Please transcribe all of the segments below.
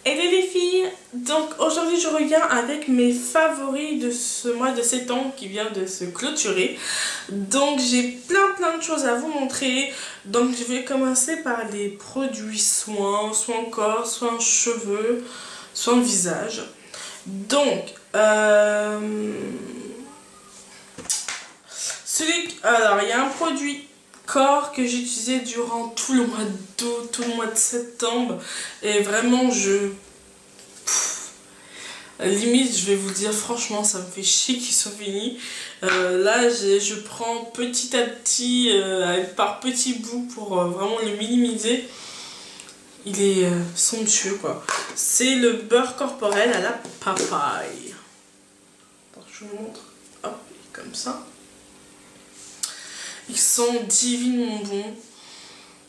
Hello les filles, donc aujourd'hui je reviens avec mes favoris de ce mois de septembre qui vient de se clôturer. Donc j'ai plein de choses à vous montrer. Donc je vais commencer par les produits soins, soit en corps, soit en cheveux, soit en visage. Donc alors il y a un produit corps que j'ai utilisé durant tout le mois d'août, tout le mois de septembre, et vraiment limite je vais vous dire franchement ça me fait chier qu'il soit fini. Là je prends petit à petit par petits bouts pour vraiment le minimiser. Il est somptueux quoi. C'est le beurre corporel à la papaye. Attends, je vous montre. Hop, comme ça. Ils sont divinement bons.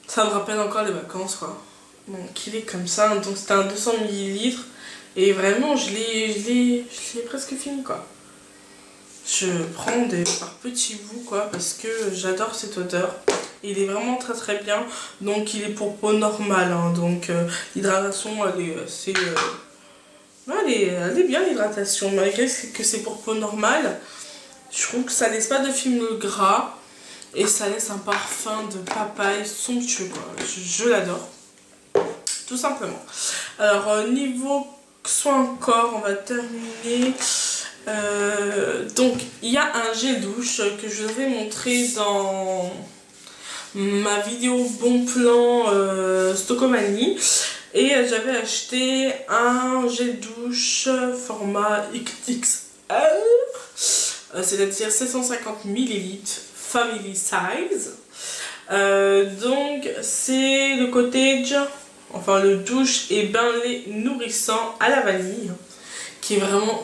Ça me rappelle encore les vacances quoi. Donc il est comme ça. Donc c'était un 200 ml. Et vraiment je l'ai presque fini quoi. Je prends par petits bouts quoi. Parce que j'adore cette odeur. Il est vraiment très bien. Donc il est pour peau normale. Hein. Donc l'hydratation elle est assez... elle est bien l'hydratation. Malgré que c'est pour peau normale. Je trouve que ça laisse pas de film gras. Et ça laisse un parfum de papaye somptueux quoi. Je l'adore. Tout simplement. Alors niveau soin corps, on va terminer. Donc il y a un gel douche que je vais montrer dans ma vidéo bon plan Stockomanie. Et j'avais acheté un gel douche format XXL. C'est-à-dire 750 ml. Family size. Donc c'est le cottage, enfin le douche et bain lait nourrissant à la vanille, qui est vraiment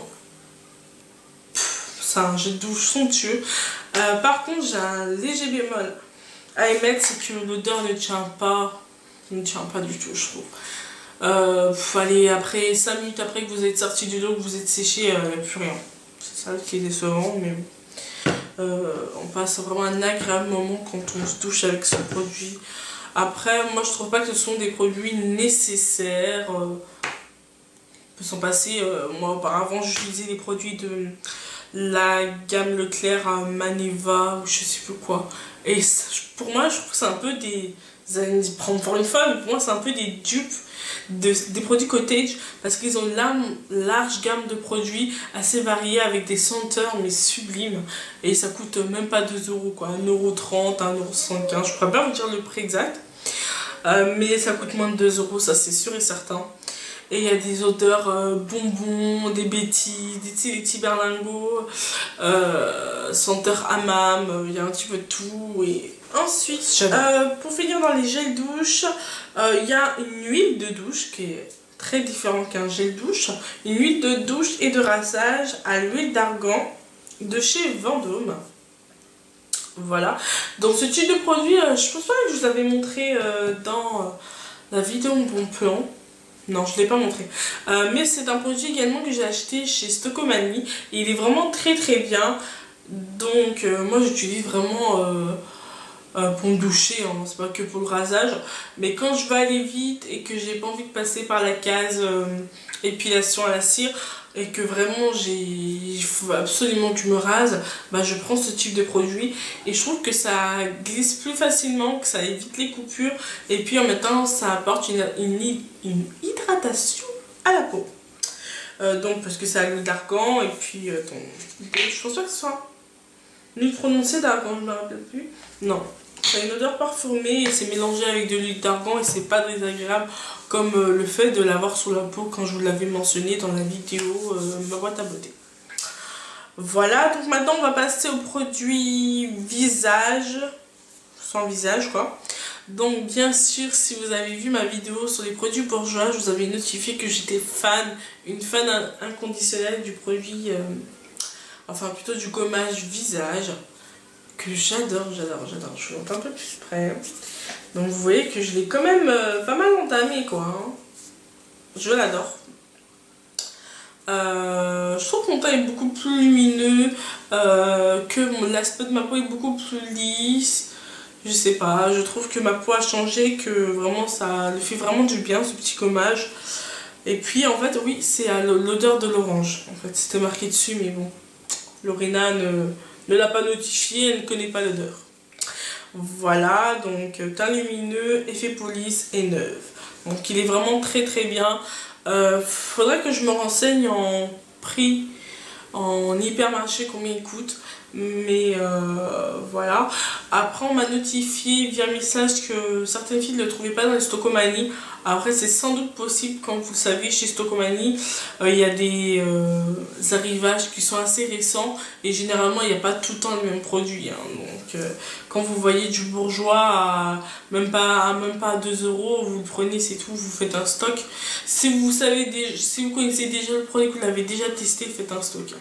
c'est un jet de douche somptueux. Par contre j'ai un léger bémol à émettre, c'est que l'odeur ne tient pas du tout je trouve. Allez, après 5 minutes après que vous êtes sorti du dos, que vous êtes séché, il n'y a plus rien. C'est ça qui est décevant, mais on passe vraiment un agréable moment quand on se douche avec ce produit. Après, moi je trouve pas que ce sont des produits nécessaires. On peut s'en passer. Moi auparavant j'utilisais les produits de la gamme Leclerc à Maneva ou je sais plus quoi. Et ça, pour moi je trouve que c'est un peu des... Pour une fois, mais pour moi c'est un peu des dupes des produits cottage, parce qu'ils ont une large gamme de produits assez variés avec des senteurs mais sublimes, et ça coûte même pas 2 € quoi, 1,30 €, 1,75 €, je pourrais pas vous dire le prix exact, mais ça coûte moins de 2 € ça c'est sûr et certain. Et il y a des odeurs bonbons, des bêtises, des petits berlingots, senteur hammam, il y a un petit peu de tout. Et ensuite, pour finir dans les gels douche, il y a une huile de douche qui est très différente qu'un gel douche. Une huile de douche et de rasage à l'huile d'argan de chez Vendôme. Voilà, donc ce type de produit, je pense pas que je vous avais montré dans la vidéo bon plan. Non, je ne l'ai pas montré. Mais c'est un produit également que j'ai acheté chez Stockomanie. Et il est vraiment très bien. Donc moi j'utilise vraiment pour me doucher. Hein. C'est pas que pour le rasage. Mais quand je veux aller vite et que j'ai pas envie de passer par la case épilation à la cire, et que vraiment il faut absolument que je me rase, bah je prends ce type de produit et je trouve que ça glisse plus facilement, que ça évite les coupures, et puis en même temps ça apporte une hydratation à la peau. Donc parce que ça a l'huile d'argan, et puis je pense pas que ce soit l'huile prononcée d'argan, je me rappelle plus. Non, ça a une odeur parfumée et c'est mélangé avec de l'huile d'argan et c'est pas désagréable comme le fait de l'avoir sur la peau quand je vous l'avais mentionné dans la vidéo ma boîte à beauté. Voilà, donc maintenant on va passer au produit visage, sans visage quoi. Donc bien sûr, si vous avez vu ma vidéo sur les produits bourgeois, je vous avais notifié que j'étais une fan inconditionnelle du produit, enfin plutôt du gommage visage, que j'adore. Je vous montre un peu plus près. Donc vous voyez que je l'ai quand même pas mal entamé quoi. Hein. Je l'adore. Je trouve que mon teint est beaucoup plus lumineux, que l'aspect de ma peau est beaucoup plus lisse. Je sais pas, je trouve que ma peau a changé, que vraiment ça lui fait vraiment du bien ce petit gommage. Et puis en fait oui, c'est à l'odeur de l'orange. En fait c'était marqué dessus mais bon, Lorena ne l'a pas notifié, elle ne connaît pas l'odeur. Voilà, donc teint lumineux, effet police et neuve. Donc il est vraiment très très bien. Faudrait que je me renseigne en prix, en hypermarché, combien il coûte. Mais voilà. Après on m'a notifié via message que certaines filles ne le trouvaient pas dans les Stockomanie. Après c'est sans doute possible, comme vous le savez, chez Stockomanie il y a des arrivages qui sont assez récents et généralement il n'y a pas tout le temps le même produit, hein. Donc quand vous voyez du bourgeois à même pas à 2 euros, vous le prenez, c'est tout, vous faites un stock. Si vous connaissez déjà le produit, que vous l'avez déjà testé, faites un stock, hein.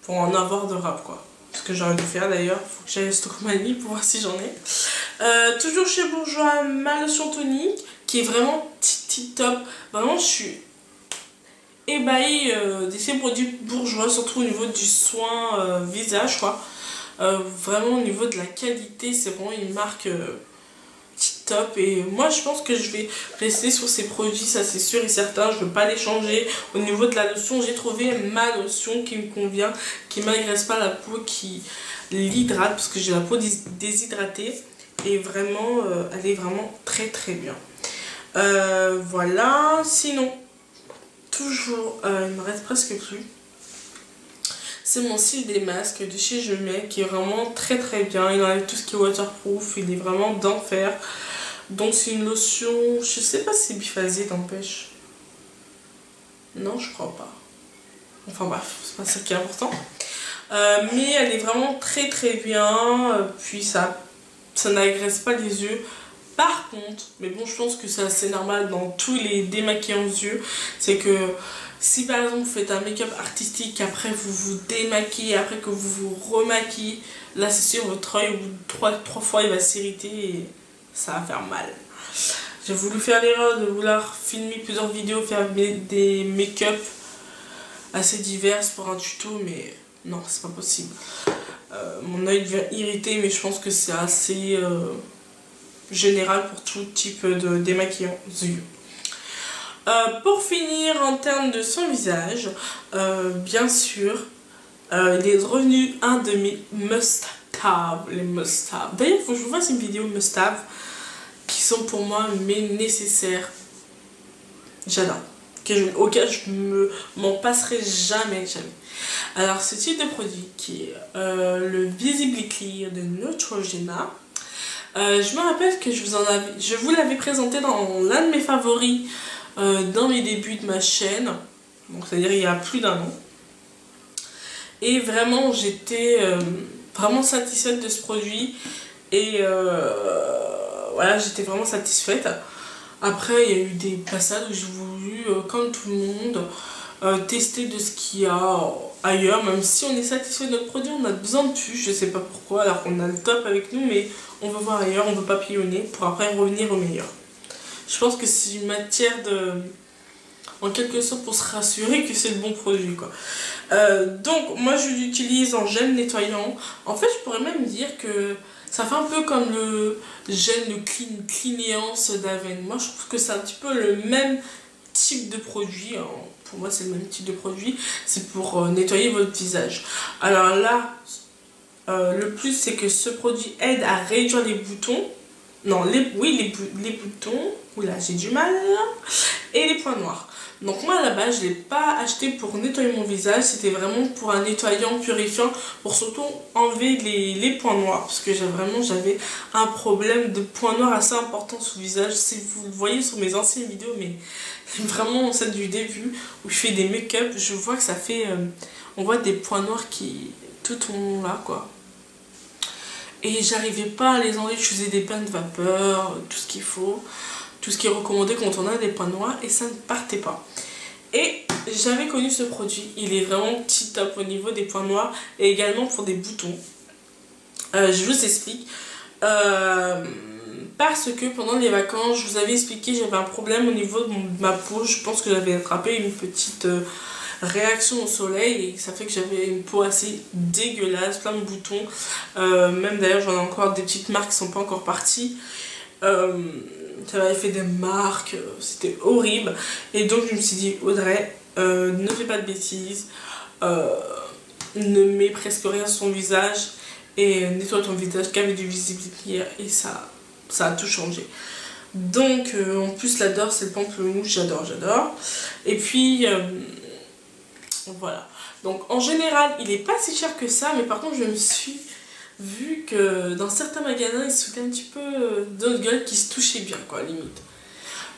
Pour en avoir de rap, quoi. Ce que j'ai envie de faire d'ailleurs, faut que j'aille à Stockomanie pour voir si j'en ai. Toujours chez Bourjois, ma lotion tonique qui est vraiment tip top. Vraiment, je suis ébahie de ces produits Bourjois, surtout au niveau du soin visage, quoi. Vraiment, au niveau de la qualité, c'est vraiment une marque top. Et moi, je pense que je vais rester sur ces produits, ça c'est sûr et certain. Je ne veux pas les changer. Au niveau de la lotion, j'ai trouvé ma lotion qui me convient, qui m'agresse pas la peau, qui l'hydrate, parce que j'ai la peau déshydratée. Et vraiment, elle est vraiment très très bien. Voilà. Sinon, toujours, il me reste presque plus. C'est mon cils des masques de chez Je Mets, qui est vraiment très très bien. Il enlève tout ce qui est waterproof, il est vraiment d'enfer. Donc c'est une lotion, je sais pas si c'est biphasé, t'empêche. Non, je crois pas. Enfin bref, c'est pas ça qui est important. Mais elle est vraiment très très bien. Puis ça n'agresse pas les yeux. Par contre, mais bon, je pense que c'est assez normal dans tous les démaquillants aux yeux, c'est que si par exemple vous faites un make-up artistique, après vous vous démaquillez, après que vous vous remaquillez, là c'est sûr votre œil au bout de 3 fois il va s'irriter et ça va faire mal. J'ai voulu faire l'erreur de vouloir filmer plusieurs vidéos, faire des make-up assez diverses pour un tuto, mais non, c'est pas possible. Mon œil devient irrité, mais je pense que c'est assez général pour tout type de démaquillant aux yeux. Pour finir, en termes de son visage, bien sûr, il est revenu un de mes must-have, les must-have. D'ailleurs, il faut que je vous fasse une vidéo must-have qui sont pour moi mes nécessaires. J'adore. Auquel je m'en passerai jamais, jamais. Alors, ce type de produit qui est le Visibly Clear de Neutrogena. Je me rappelle que je vous l'avais présenté dans l'un de mes favoris dans mes débuts de ma chaîne, donc c'est-à-dire il y a plus d'1 an. Et vraiment j'étais vraiment satisfaite de ce produit et voilà, j'étais vraiment satisfaite. Après il y a eu des passages où j'ai voulu, comme tout le monde, tester de ce qu'il y a ailleurs. Même si on est satisfait de notre produit, on a besoin de plus, je sais pas pourquoi, alors qu'on a le top avec nous, mais on veut voir ailleurs, on veut papillonner pour après revenir au meilleur. Je pense que c'est une matière de... en quelque sorte pour se rassurer que c'est le bon produit, quoi. Donc moi je l'utilise en gel nettoyant. En fait je pourrais même dire que ça fait un peu comme le gel de Cleanance d'Aven. Moi je trouve que c'est un petit peu le même type de produit, hein. Pour moi c'est le même type de produit. C'est pour nettoyer votre visage. Alors là, le plus c'est que ce produit aide à réduire les boutons. Non, les boutons, oula j'ai du mal, et les points noirs. Donc moi à la base je ne l'ai pas acheté pour nettoyer mon visage, c'était vraiment pour un nettoyant purifiant, pour surtout enlever les points noirs, parce que j'avais un problème de points noirs assez important sur le visage. Si vous le voyez sur mes anciennes vidéos, mais vraiment celle du début où je fais des make-up, je vois que ça fait, on voit des points noirs qui tout au long là, quoi. Et j'arrivais pas à les enlever, je faisais des bains de vapeur, tout ce qu'il faut, tout ce qui est recommandé quand on a des points noirs, et ça ne partait pas. Et j'avais connu ce produit, il est vraiment petit top au niveau des points noirs et également pour des boutons. Je vous explique. Parce que pendant les vacances, je vous avais expliqué, j'avais un problème au niveau de ma peau. Je pense que j'avais attrapé une petite réaction au soleil et ça fait que j'avais une peau assez dégueulasse, plein de boutons. Même d'ailleurs j'en ai encore des petites marques qui sont pas encore parties. Ça m'avait fait des marques, c'était horrible. Et donc je me suis dit, Audrey, ne fais pas de bêtises, ne mets presque rien sur ton visage et nettoie ton visage qu'avec du visibilier et ça a tout changé. Donc en plus l'adore, c'est le pamplemousse, j'adore. Et puis voilà. Donc en général il est pas si cher que ça, mais par contre je me suis vu que dans certains magasins ils se foutaient un petit peu d'autres gueules qui se touchaient bien quoi, limite.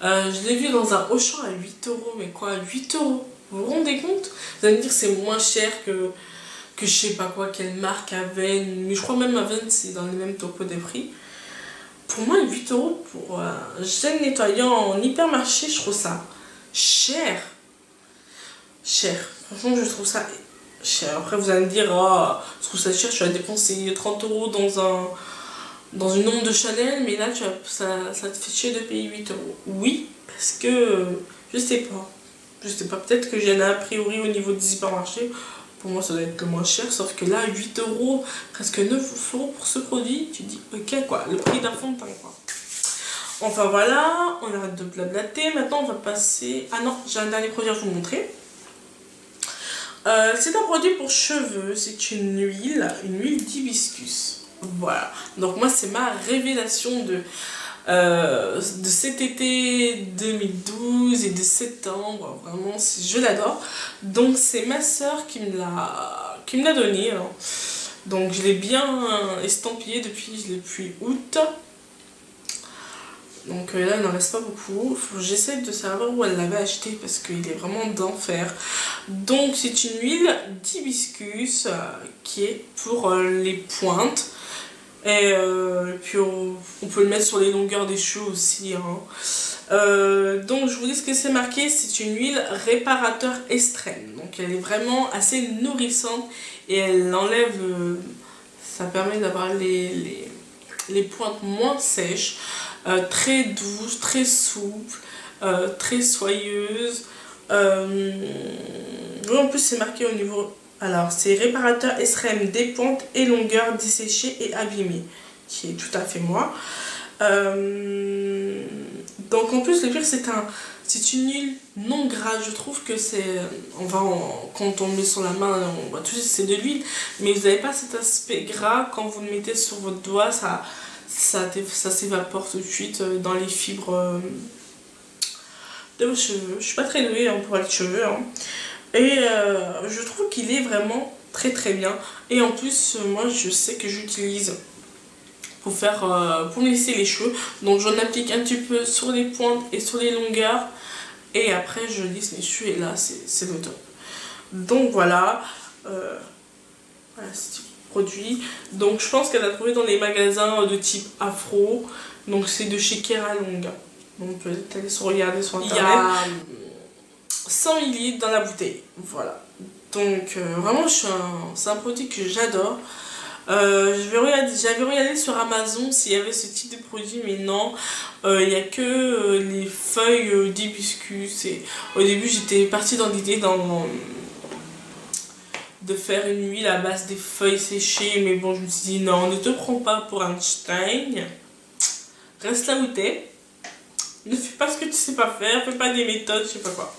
Je l'ai vu dans un Auchan à 8 €, mais quoi, 8 €? Vous vous rendez compte? Vous allez me dire que c'est moins cher que je sais pas quoi, quelle marque Aven, mais je crois même Aven c'est dans les mêmes topos des prix. Pour moi 8 € pour un gel nettoyant en hypermarché, je trouve ça cher. Franchement je trouve ça cher. Après vous allez me dire, oh, je trouve ça cher, tu vas dépenser 30 € dans une onde de Chanel, mais là ça te fait chier de payer 8 €. Oui, parce que je sais pas, peut-être que j'ai un a priori au niveau des hypermarchés. Pour moi ça doit être le moins cher, sauf que là 8 €, presque 9 € pour ce produit, tu dis ok quoi, le prix d'un fond de teint quoi. Enfin voilà, on arrête de blablater, maintenant on va passer... Ah non, j'ai un dernier produit à vous montrer. C'est un produit pour cheveux, c'est une huile d'hibiscus. Voilà, donc moi c'est ma révélation de cet été 2012 et de septembre, vraiment je l'adore. Donc c'est ma soeur qui me l'a donné, hein. Donc je l'ai bien estampillé depuis août. Donc là il n'en reste pas beaucoup, j'essaie de savoir où elle l'avait acheté parce qu'il est vraiment d'enfer. Donc c'est une huile d'hibiscus qui est pour les pointes. Et puis on peut le mettre sur les longueurs des cheveux aussi, hein. Donc je vous dis ce que c'est marqué, c'est une huile réparateur extrême. Donc elle est vraiment assez nourrissante et elle enlève, ça permet d'avoir les pointes moins sèches, très douce, très souple, très soyeuse. Oui, en plus c'est marqué au niveau... Alors, c'est réparateur extrême des pointes et longueurs desséchées et abîmées, qui est tout à fait moi. Donc en plus, le pire, c'est une huile non grasse. Je trouve que c'est... quand on le met sur la main, on voit tout de suite c'est de l'huile, mais vous n'avez pas cet aspect gras. Quand vous le mettez sur votre doigt, ça s'évapore tout de suite dans les fibres de vos cheveux. Je suis pas très douée pour les cheveux, hein. Et je trouve qu'il est vraiment très bien. Et en plus, moi je sais que j'utilise pour me lisser les cheveux. Donc j'en applique un petit peu sur les pointes et sur les longueurs. Et après je lisse mes cheveux et là c'est le top. Donc voilà. Voilà ce produit. Donc je pense qu'elle a trouvé dans les magasins de type afro. Donc c'est de chez Keralonga. Donc peut-être aller se regarder sur internet. Il y a 100 ml dans la bouteille, voilà. Donc vraiment c'est un produit que j'adore. J'avais regardé sur Amazon s'il y avait ce type de produit, mais non, il n'y a que les feuilles d'hibiscus. Et au début j'étais partie dans l'idée de faire une huile à base des feuilles séchées, mais bon je me suis dit non, ne te prends pas pour Einstein, reste là où t'es, ne fais pas ce que tu sais pas faire, fais pas des méthodes, je sais pas quoi.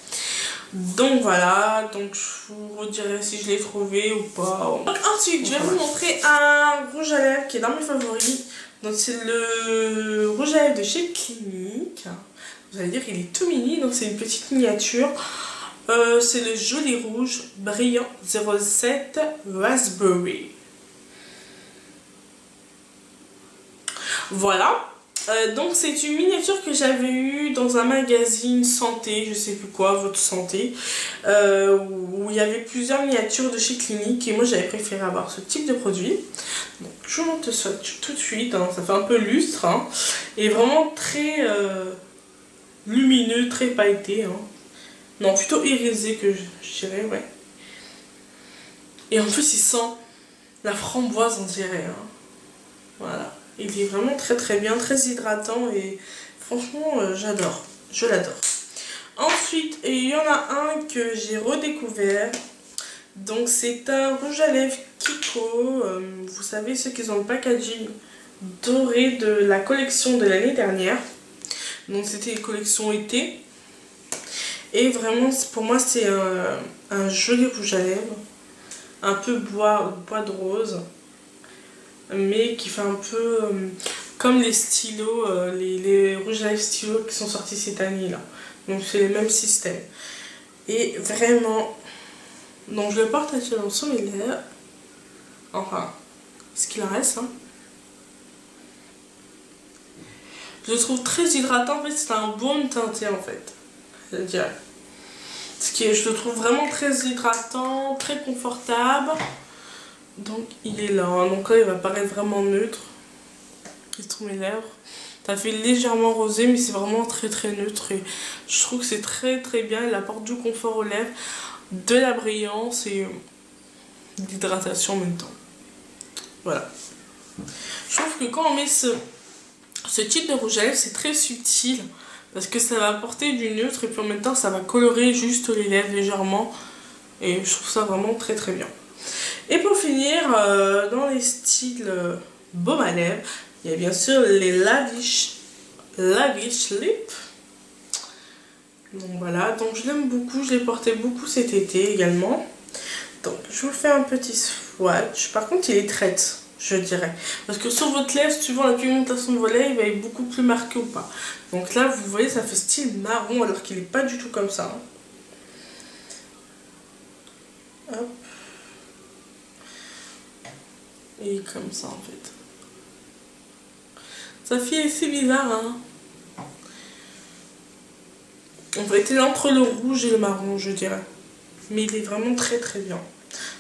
Donc voilà, donc je vous redirai si je l'ai trouvé ou pas. Donc ensuite, je vais vous montrer un rouge à lèvres qui est dans mes favoris. Donc c'est le rouge à lèvres de chez Clinique. Vous allez dire il est tout mini, donc c'est une petite miniature. C'est le Joli Rouge Brillant 07 Raspberry. Voilà. Donc c'est une miniature que j'avais eue dans un magazine santé, je sais plus quoi, votre santé, où il y avait plusieurs miniatures de chez Clinique et moi j'avais préféré avoir ce type de produit. Donc je vous montre ça tout de suite, hein, ça fait un peu lustre, hein, et vraiment très lumineux, très pailleté, hein. Non, plutôt irisé que je dirais, ouais. Et en plus il sent la framboise on dirait, hein. Voilà. Il est vraiment très bien, très hydratant et franchement j'adore, je l'adore. Ensuite Ensuite, il y en a un que j'ai redécouvert. Donc c'est un rouge à lèvres Kiko. Vous savez, ceux qui ont le packaging doré de la collection de l'année dernière. Donc c'était une collection été. Et vraiment, pour moi, c'est un joli rouge à lèvres. Un peu bois de rose. Mais qui fait un peu comme les stylos, les rouges à lèvres stylos qui sont sortis cette année là. Donc c'est les mêmes systèmes. Et vraiment, donc je le porte actuellement sur mes lèvres. Enfin, ce qu'il en reste. Hein. Je le trouve très hydratant. En fait, c'est un baume teinté en fait. Je dirais. Je le trouve vraiment très hydratant, très confortable. Donc il est là. Donc là, il va paraître vraiment neutre. Il se trouve mes lèvres. Ça fait légèrement rosé, mais c'est vraiment très très neutre. Et je trouve que c'est très très bien. Il apporte du confort aux lèvres, de la brillance et de l'hydratation en même temps. Voilà. Je trouve que quand on met ce type de rouge à lèvres, c'est très subtil. Parce que ça va apporter du neutre et puis en même temps, ça va colorer juste les lèvres légèrement. Et je trouve ça vraiment très très bien. Et pour finir, dans les styles baume à lèvres, il y a bien sûr les Lavish Lip. Donc voilà, donc je l'aime beaucoup, je l'ai porté beaucoup cet été également. Donc je vous fais un petit swatch. Par contre il est traite, je dirais. Parce que sur votre lèvre, suivant la pigmentation de vos lèvres, il va être beaucoup plus marqué ou pas. Donc là vous voyez, ça fait style marron alors qu'il n'est pas du tout comme ça. Hein. Hop. Et comme ça en fait. Ça fait assez bizarre, hein. En fait, il est entre le rouge et le marron, je dirais. Mais il est vraiment très très bien.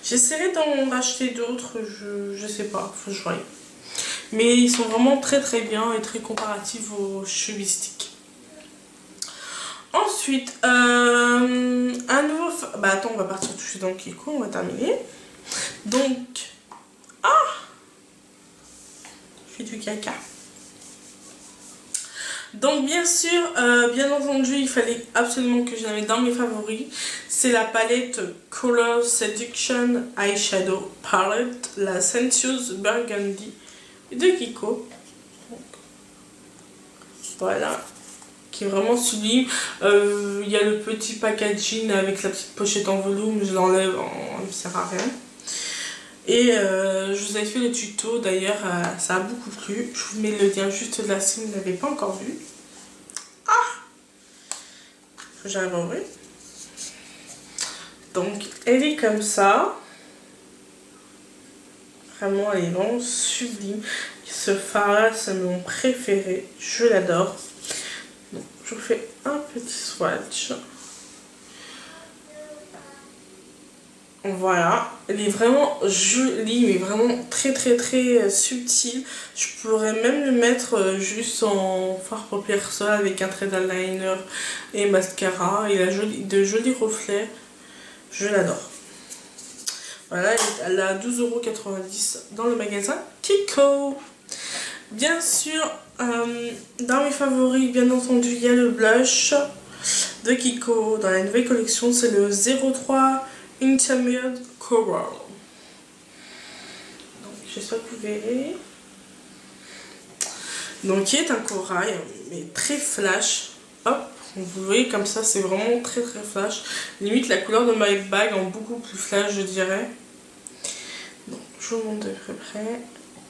J'essaierai d'en racheter d'autres, je sais pas, faut que je voie. Mais ils sont vraiment très très bien et très comparatifs aux cheveux mystiques. Ensuite, un nouveau... Bah attends, on va partir tout de suite dans le Kiko, on va terminer. Donc... Ah! Je fais du caca. Donc bien sûr, bien entendu, il fallait absolument que je la mette dans mes favoris. C'est la palette Color Seduction Eyeshadow Palette, la Sensuous Burgundy de Kiko. Donc, voilà, qui est vraiment sublime. Il y a le petit packaging avec la petite pochette en velours, je l'enlève, elle ne me sert à rien. Et je vous avais fait le tuto, d'ailleurs ça a beaucoup plu. Je vous mets le lien juste là si vous ne l'avez pas encore vu. Ah! J'arrive à ouvrir. Donc elle est comme ça. Vraiment elle est vraiment sublime. Ce fard là c'est mon préféré. Je l'adore. Donc je vous fais un petit swatch. Voilà, elle est vraiment jolie, mais vraiment très très très subtile. Je pourrais même le mettre juste en fard paupières seul avec un trait d'eyeliner et mascara. Il a de jolis reflets, je l'adore. Voilà, elle a 12,90 € dans le magasin Kiko. Bien sûr, dans mes favoris, bien entendu, il y a le blush de Kiko. Dans la nouvelle collection, c'est le 03 Intermediate Coral. Donc j'espère que vous verrez. Donc qui est un corail mais très flash. Hop, vous voyez comme ça, c'est vraiment très très flash. Limite la couleur de my bag en beaucoup plus flash, je dirais. Donc je vous montre de très près.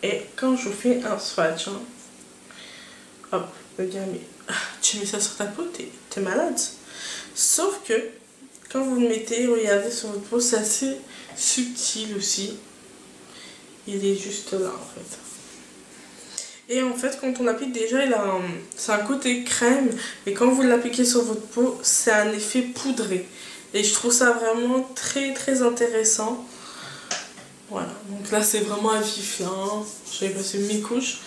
Et quand je vous fais un swatch, hein, hop, le gars mais tu mets ça sur ta peau, t'es malade. Sauf que quand vous le mettez, regardez sur votre peau, c'est assez subtil aussi. Il est juste là en fait. Et en fait, quand on l'applique déjà, c'est un côté crème. Et quand vous l'appliquez sur votre peau, c'est un effet poudré. Et je trouve ça vraiment très très intéressant. Voilà, donc là c'est vraiment à vif là. J'avais passé mes couches.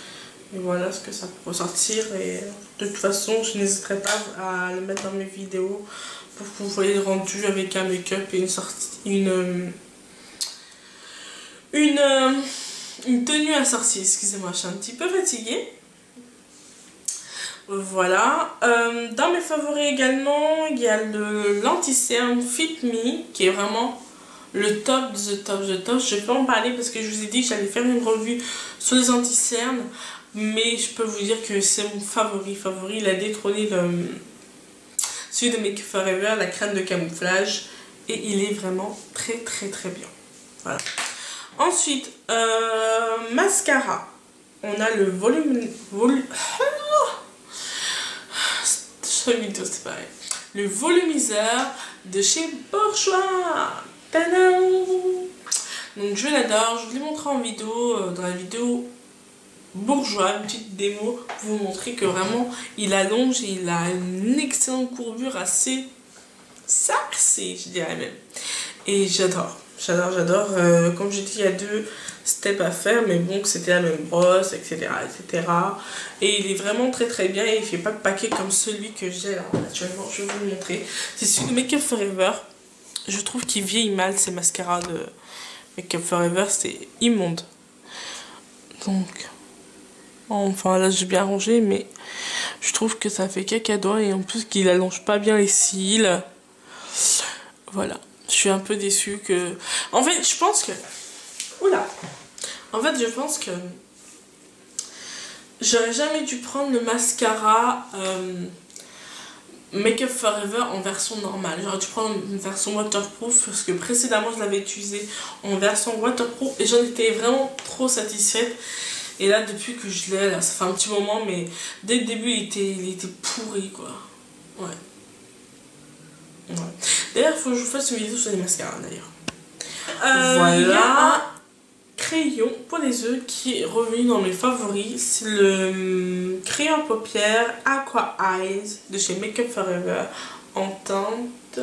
Et voilà ce que ça peut ressortir. Et de toute façon, je n'hésiterai pas à le mettre dans mes vidéos pour que vous voyez le rendu avec un make-up et une tenue assortie. Excusez-moi, je suis un petit peu fatiguée. Voilà. Dans mes favoris également, il y a le l'anti-cerne Fit Me, qui est vraiment le top de top de top. Je vais pas en parler parce que je vous ai dit que j'allais faire une revue sur les anti-cernes. Mais je peux vous dire que c'est mon favori. Il a détrôné celui de Make Up For Ever, la crème de camouflage. Et il est vraiment très bien. Voilà. Ensuite, mascara. On a le c'est pareil. Le volumiseur de chez Bourjois. Tadam! Donc je l'adore. Je vous l'ai montré en vidéo, dans la vidéo Bourjois, une petite démo pour vous montrer que vraiment il allonge et il a une excellente courbure assez sexy, je dirais même. Et j'adore. Comme j'ai dit, il y a 2 steps à faire, mais bon, que c'était la même brosse, etc. Et il est vraiment très bien et il fait pas de paquet comme celui que j'ai là actuellement. Je vais vous le montrer. C'est celui de Make Up For Ever. Je trouve qu'il vieillit mal, ces mascaras de Make Up For Ever, c'est immonde. Donc, enfin là j'ai bien rangé, mais je trouve que ça fait cacadois et en plus qu'il allonge pas bien les cils. Voilà. Je suis un peu déçue que... En fait, je pense que... Oula! En fait, je pense que... J'aurais jamais dû prendre le mascara Make Up For Ever en version normale. J'aurais dû prendre une version waterproof parce que précédemment, je l'avais utilisé en version waterproof et j'en étais vraiment trop satisfaite. Et là, depuis que je l'ai, là, ça fait un petit moment, mais dès le début, il était pourri, quoi. Ouais. D'ailleurs, il faut que je vous fasse une vidéo sur les mascaras d'ailleurs. Voilà. Il y a un crayon pour les yeux qui est revenu dans mes favoris. C'est le crayon à paupières Aqua Eyes de chez Make Up For Ever en teinte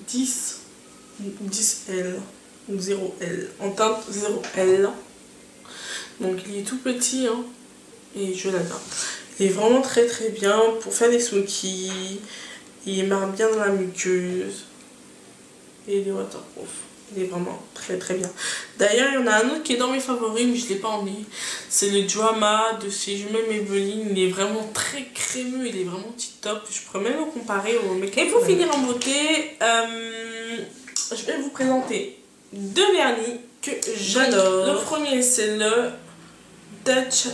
10L ou 0L. En teinte 0L. Donc il est tout petit hein, et je l'adore. Il est vraiment très bien pour faire des smokies. Il marque bien dans la muqueuse. Et il est waterproof. Il est vraiment très bien. D'ailleurs, il y en a un autre qui est dans mes favoris, mais je ne l'ai pas emmené. C'est le Drama de chez Maybelline. Il est vraiment très crémeux. Il est vraiment top. Je pourrais même le comparer au make-up. Et pour finir en beauté, je vais vous présenter 2 vernis que j'adore. Le premier, c'est le Dutch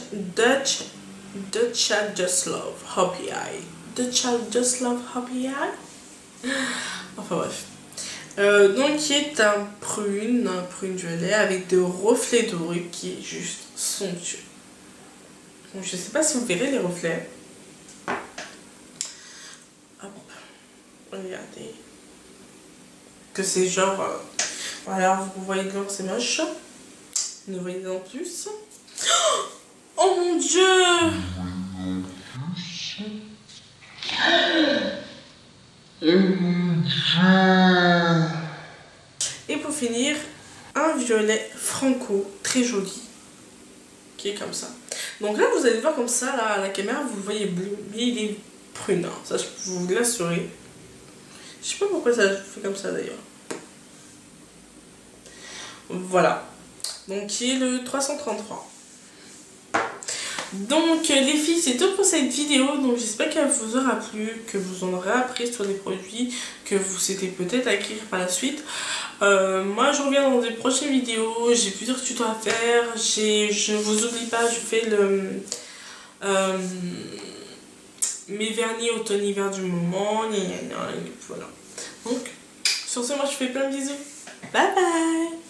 Just Love Happy Eye. Just Love Happy Eye. Enfin bref. Donc qui est un prune violet avec des reflets dorés qui est juste somptueux. Donc je sais pas si vous verrez les reflets. Hop. Regardez. Que c'est genre... voilà, vous voyez dedans, c'est moche. Ne voyez en plus. Oh mon dieu! Et pour finir, un violet franco très joli qui est comme ça. Donc là vous allez voir comme ça là, à la caméra vous le voyez bleu, mais il est prune, hein. Ça je peux vous l'assurer. Je sais pas pourquoi ça fait comme ça d'ailleurs. Voilà. Donc qui est le 333. Donc les filles, c'est tout pour cette vidéo. Donc j'espère qu'elle vous aura plu, que vous en aurez appris sur les produits que vous souhaitez peut-être acquérir par la suite. Moi je reviens dans des prochaines vidéos. J'ai plusieurs tutos à faire. Je ne vous oublie pas, je fais mes vernis automne-hiver du moment. Voilà. Donc sur ce, moi je fais plein de bisous. Bye bye.